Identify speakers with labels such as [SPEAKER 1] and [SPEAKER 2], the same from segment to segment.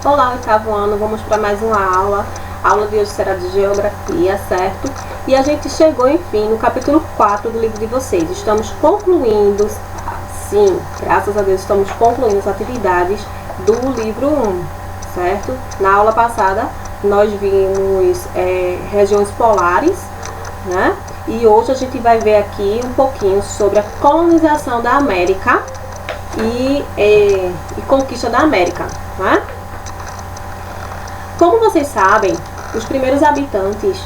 [SPEAKER 1] Olá, oitavo ano, vamos para mais uma aula. A aula de hoje será de geografia, certo? E a gente chegou, enfim, no capítulo 4 do livro de vocês. Estamos concluindo, sim, graças a Deus, estamos concluindo as atividades do livro 1, certo? Na aula passada, nós vimos regiões polares, né? E hoje a gente vai ver aqui um pouquinho sobre a colonização da América e conquista da América, né? Como vocês sabem, os primeiros habitantes,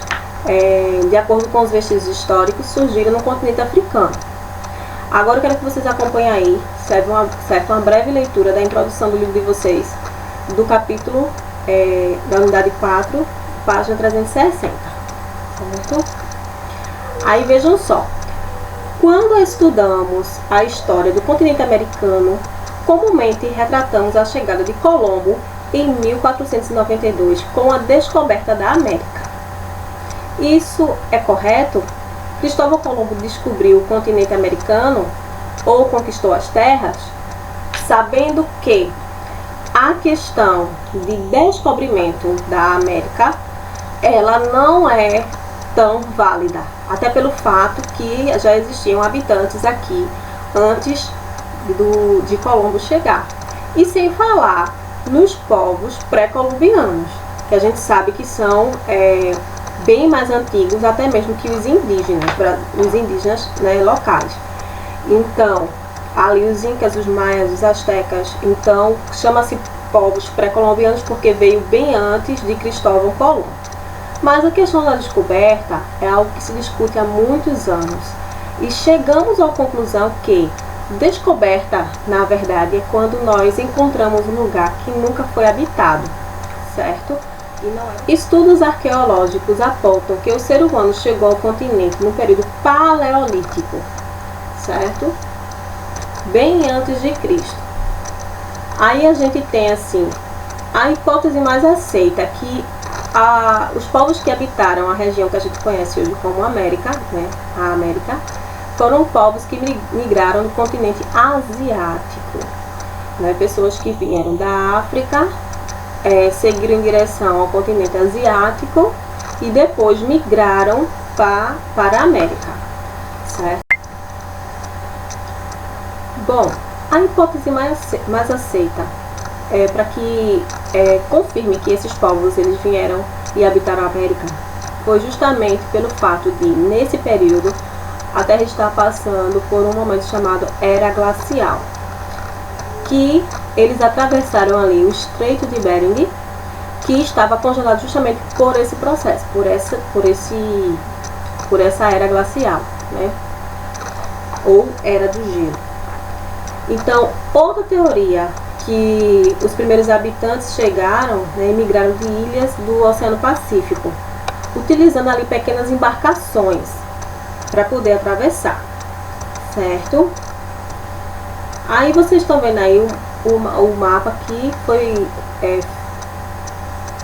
[SPEAKER 1] de acordo com os vestígios históricos, surgiram no continente africano. Agora eu quero que vocês acompanhem aí, uma breve leitura da introdução do livro de vocês, do capítulo da unidade 4, página 360, certo? Aí vejam só, quando estudamos a história do continente americano, comumente retratamos a chegada de Colombo em 1492, com a descoberta da América. Isso é correto? Cristóvão Colombo descobriu o continente americano ou conquistou as terras? Sabendo que a questão de descobrimento da América, ela não é tão válida, até pelo fato que já existiam habitantes aqui antes de Colombo chegar. E sem falar nos povos pré-colombianos, que a gente sabe que são bem mais antigos até mesmo que os indígenas, né, locais. Então, ali os incas, os maias, os astecas, então chama-se povos pré-colombianos porque veio bem antes de Cristóvão Colombo. Mas a questão da descoberta é algo que se discute há muitos anos e chegamos à conclusão que descoberta, na verdade, é quando nós encontramos um lugar que nunca foi habitado, certo? E não é. Estudos arqueológicos apontam que o ser humano chegou ao continente no período paleolítico, certo? Bem antes de Cristo. Aí a gente tem assim a hipótese mais aceita que os povos que habitaram a região que a gente conhece hoje como América, né, a América, foram povos que migraram do continente asiático, né, pessoas que vieram da África, seguiram em direção ao continente asiático e depois migraram para a América, certo? Bom, a hipótese mais aceita para que confirme que esses povos eles vieram e habitaram a América foi justamente pelo fato de, nesse período, a Terra está passando por um momento chamado Era Glacial, que eles atravessaram ali o Estreito de Bering, que estava congelado justamente por esse processo, por essa Era Glacial, né? Ou Era do Gelo. Então, outra teoria que os primeiros habitantes chegaram, né, e migraram de ilhas do Oceano Pacífico, utilizando ali pequenas embarcações para poder atravessar, certo? Aí vocês estão vendo aí o mapa que foi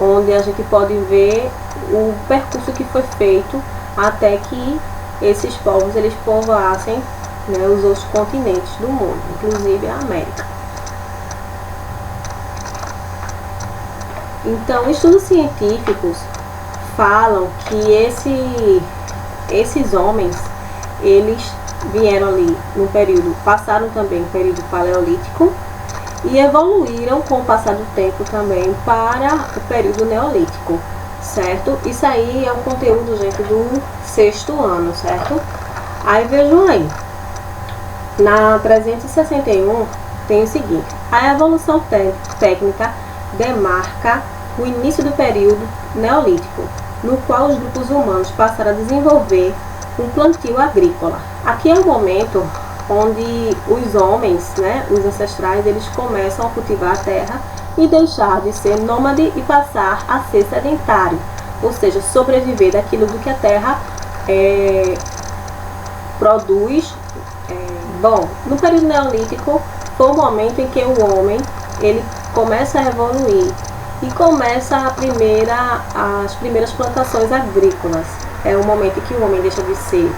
[SPEAKER 1] onde a gente pode ver o percurso que foi feito até que esses povos eles povoassem, né, os outros continentes do mundo, inclusive a América. Então, estudos científicos falam que esses homens, eles vieram ali no período, passaram também o período paleolítico e evoluíram com o passar do tempo também para o período neolítico, certo? Isso aí é o conteúdo, gente, do 6º ano, certo? Aí vejam aí, na 361 tem o seguinte: a evolução técnica demarca o início do período neolítico, no qual os grupos humanos passaram a desenvolver um plantio agrícola. Aqui é o momento onde os homens, né, os ancestrais, eles começam a cultivar a terra e deixar de ser nômade e passar a ser sedentário, ou seja, sobreviver daquilo do que a terra produz. Bom, no período neolítico foi o momento em que o homem ele começa a evoluir e começa as primeiras plantações agrícolas. É o momento em que o homem deixa de ser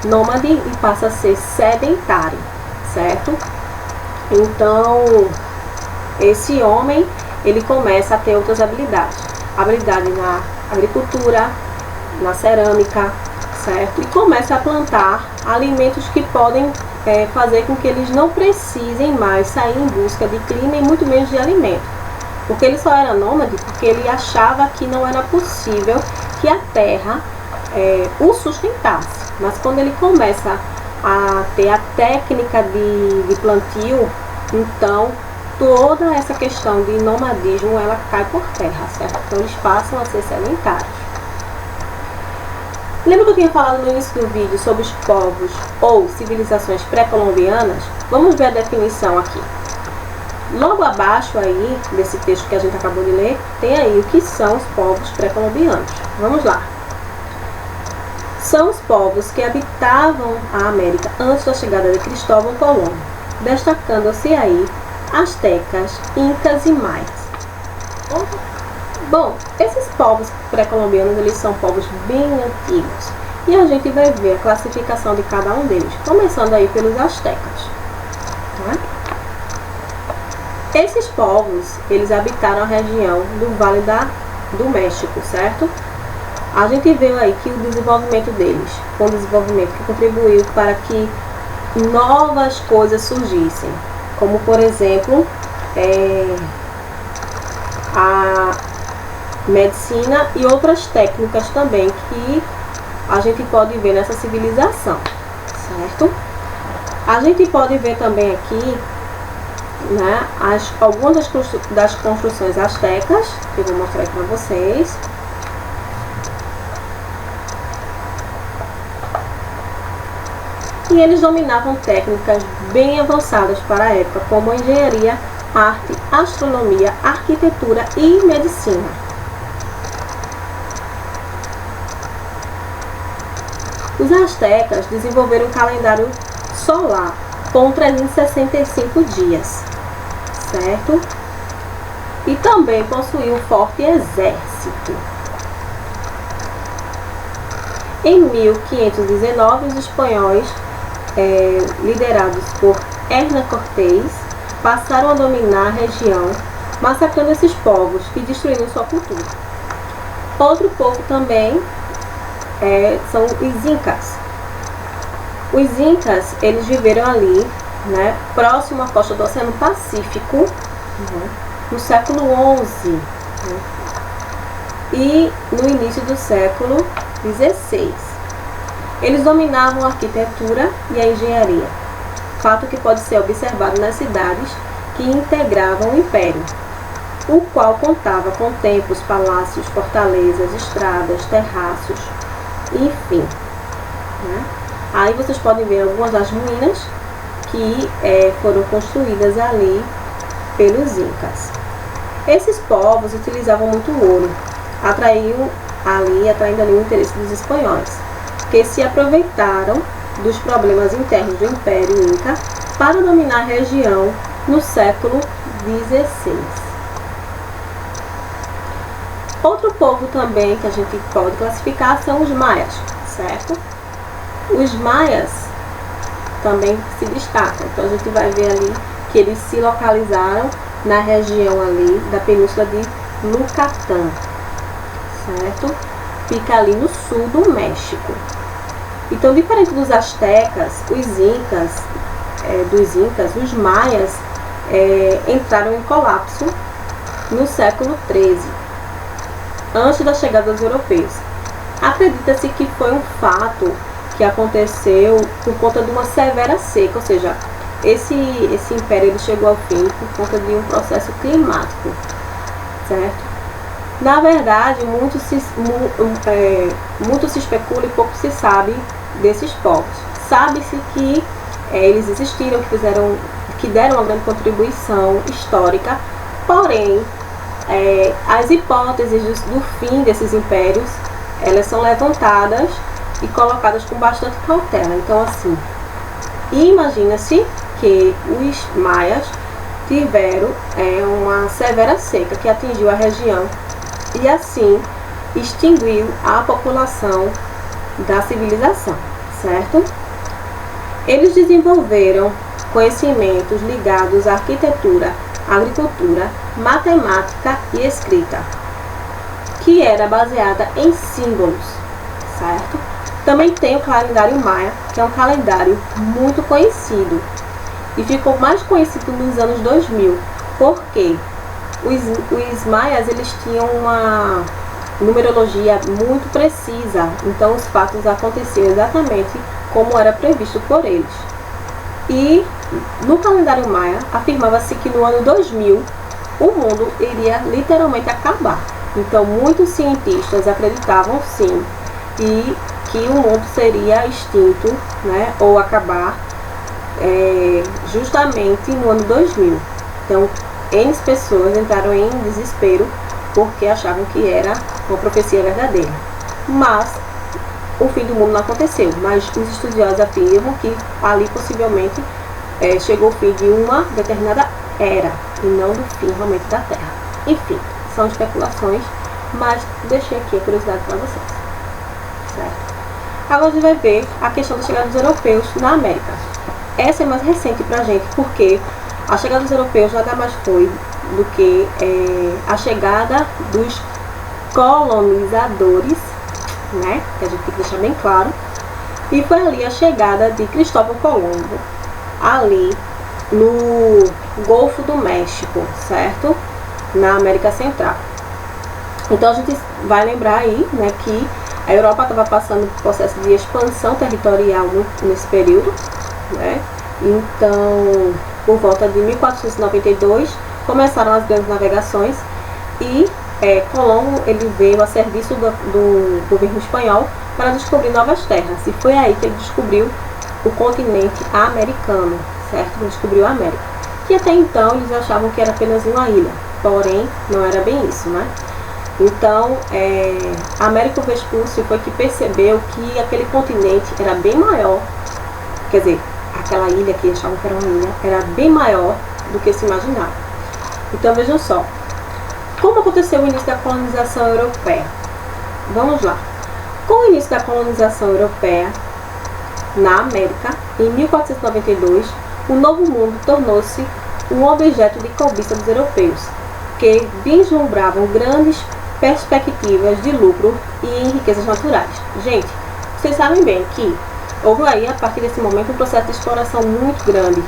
[SPEAKER 1] nômade e passa a ser sedentário, certo? Então, esse homem, ele começa a ter outras habilidades. Habilidade na agricultura, na cerâmica, certo? E começa a plantar alimentos que podem fazer com que eles não precisem mais sair em busca de clima e muito menos de alimento. Porque ele só era nômade porque ele achava que não era possível que a terra o sustentasse. Mas quando ele começa a ter a técnica de plantio, então toda essa questão de nomadismo ela cai por terra, certo? Então eles passam a ser sedentários. Lembra que eu tinha falado no início do vídeo sobre os povos ou civilizações pré-colombianas? Vamos ver a definição aqui. Logo abaixo aí, desse texto que a gente acabou de ler, tem aí o que são os povos pré-colombianos. Vamos lá. São os povos que habitavam a América antes da chegada de Cristóvão Colombo, destacando-se aí astecas, incas e maias. Bom, esses povos pré-colombianos, eles são povos bem antigos. E a gente vai ver a classificação de cada um deles, começando aí pelos astecas. Né? Esses povos, eles habitaram a região do Vale do México, certo? A gente vê aí que o desenvolvimento deles foi um desenvolvimento que contribuiu para que novas coisas surgissem, como por exemplo, a medicina e outras técnicas também que a gente pode ver nessa civilização, certo? A gente pode ver também aqui, né, algumas das construções astecas, que eu vou mostrar aqui para vocês. E eles dominavam técnicas bem avançadas para a época, como a engenharia, arte, astronomia, arquitetura e medicina. Os astecas desenvolveram um calendário solar com 365 dias, certo? E também possuíam um forte exército. Em 1519, os espanhóis, liderados por Hernán Cortés, passaram a dominar a região, massacrando esses povos e destruindo sua cultura. Outro povo também são os incas. Os incas, eles viveram ali, né, próximo à costa do Oceano Pacífico, né, no século XI, né, e no início do século XVI. Eles dominavam a arquitetura e a engenharia, fato que pode ser observado nas cidades que integravam o império, o qual contava com templos, palácios, fortalezas, estradas, terraços, enfim. Né? Aí vocês podem ver algumas das ruínas que foram construídas ali pelos incas. Esses povos utilizavam muito ouro, atraindo ali o interesse dos espanhóis, que se aproveitaram dos problemas internos do Império Inca para dominar a região no século XVI. Outro povo também que a gente pode classificar são os maias, certo? Os maias também se destacam, então a gente vai ver ali que eles se localizaram na região ali da península de Yucatán, certo? Fica ali no sul do México. Então, diferente dos astecas, os maias entraram em colapso no século XIII, antes da chegada dos europeus. Acredita-se que foi um fato que aconteceu por conta de uma severa seca, ou seja, esse império ele chegou ao fim por conta de um processo climático, certo? Na verdade, muito se especula e pouco se sabe desses povos. Sabe-se que eles existiram, que deram uma grande contribuição histórica, porém, as hipóteses do fim desses impérios, elas são levantadas e colocadas com bastante cautela. Então, assim, imagina-se que os maias tiveram uma severa seca que atingiu a região e assim extinguiu a população da civilização, certo? Eles desenvolveram conhecimentos ligados à arquitetura agricultura, matemática e escrita, que era baseada em símbolos, certo? Também tem o calendário maia, que é um calendário muito conhecido e ficou mais conhecido nos anos 2000, porque os maias eles tinham uma numerologia muito precisa, então os fatos aconteciam exatamente como era previsto por eles. E no calendário maia afirmava-se que no ano 2000 o mundo iria literalmente acabar. Então muitos cientistas acreditavam sim e que o mundo seria extinto, né, ou acabar justamente no ano 2000. Então N pessoas entraram em desespero porque achavam que era uma profecia verdadeira. Mas o fim do mundo não aconteceu, mas os estudiosos afirmam que ali possivelmente chegou o fim de uma determinada era e não do fim realmente da Terra. Enfim, são especulações, mas deixei aqui a curiosidade para vocês, certo? Agora a gente vai ver a questão da chegada dos europeus na América. Essa é mais recente para a gente, porque a chegada dos europeus nada mais foi do que a chegada dos colonizadores, né? Que a gente tem que deixar bem claro. E foi ali a chegada de Cristóvão Colombo, ali no Golfo do México, certo? Na América Central. Então a gente vai lembrar aí, né, que a Europa estava passando por processo de expansão territorial nesse período, né? Então, por volta de 1492, começaram as grandes navegações e Colombo ele veio a serviço do governo espanhol para descobrir novas terras. E foi aí que ele descobriu o continente americano, certo? Ele descobriu a América. Que até então eles achavam que era apenas uma ilha, porém não era bem isso, né? Então, Américo Vespucci foi que percebeu que aquele continente era bem maior, quer dizer, aquela ilha que achavam que era uma ilha, era bem maior do que se imaginava. Então vejam só, como aconteceu o início da colonização europeia? Vamos lá. Com o início da colonização europeia na América, em 1492, o Novo Mundo tornou-se um objeto de cobiça dos europeus, que vislumbravam grandes perspectivas de lucro e em riquezas naturais. Gente, vocês sabem bem que houve aí, a partir desse momento, um processo de exploração muito grande.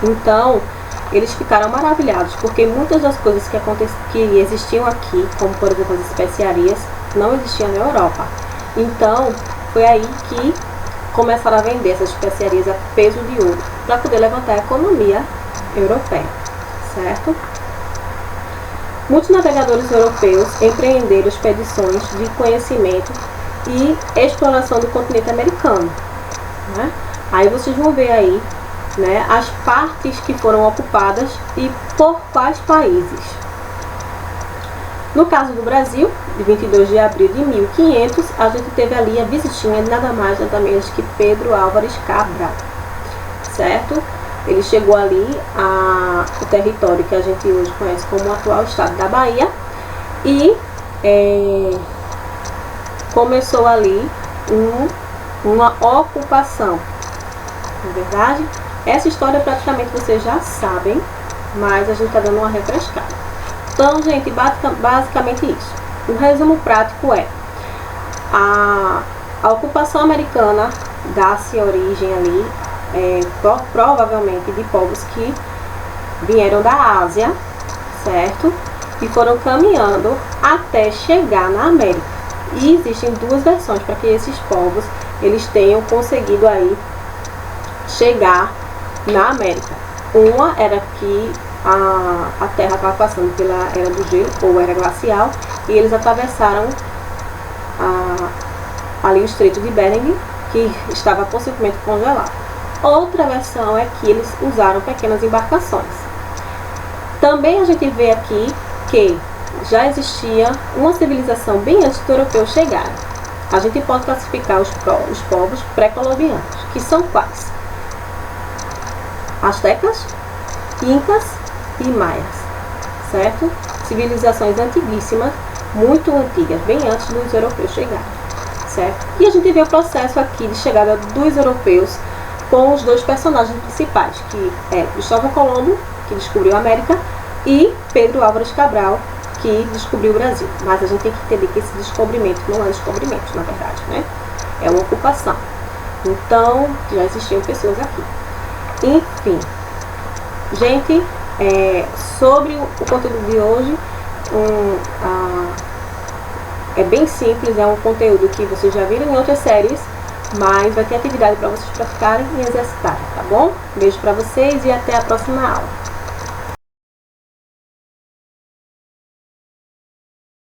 [SPEAKER 1] Então, eles ficaram maravilhados, porque muitas das coisas que existiam aqui, como por exemplo as especiarias, não existiam na Europa. Então, foi aí que começaram a vender essas especiarias a peso de ouro, para poder levantar a economia europeia, certo? Muitos navegadores europeus empreenderam expedições de conhecimento e exploração do continente americano, né? Aí vocês vão ver aí, né, as partes que foram ocupadas e por quais países. No caso do Brasil, de 22 de abril de 1500, a gente teve ali a visitinha de nada mais nada menos que Pedro Álvares Cabral, certo? Ele chegou ali ao território que a gente hoje conhece como o atual estado da Bahia e começou ali uma ocupação, na verdade. Essa história praticamente vocês já sabem, mas a gente está dando uma refrescada. Então, gente, basicamente isso. O resumo prático é a ocupação americana dá-se origem ali provavelmente de povos que vieram da Ásia, certo? E foram caminhando até chegar na América. E existem duas versões para que esses povos eles tenham conseguido aí chegar na América. Uma era que a Terra estava passando pela era do gelo ou era glacial e eles atravessaram ali o Estreito de Bering, que estava possivelmente congelado. Outra versão é que eles usaram pequenas embarcações. Também a gente vê aqui que já existia uma civilização bem antes dos europeus chegarem. A gente pode classificar os povos pré-colombianos, que são quais? Astecas, incas e maias, certo? Civilizações antiguíssimas, muito antigas, bem antes dos europeus chegarem, certo? E a gente vê o processo aqui de chegada dos europeus com os dois personagens principais, que é Cristóvão Colombo, que descobriu a América, e Pedro Álvares Cabral, que descobriu o Brasil. Mas a gente tem que entender que esse descobrimento não é descobrimento, na verdade, né? É uma ocupação. Então, já existiam pessoas aqui. Enfim, gente, sobre o conteúdo de hoje, é bem simples, é um conteúdo que vocês já viram em outras séries, mas vai ter atividade para vocês praticarem e exercitarem, tá bom? Beijo para vocês e até a próxima aula.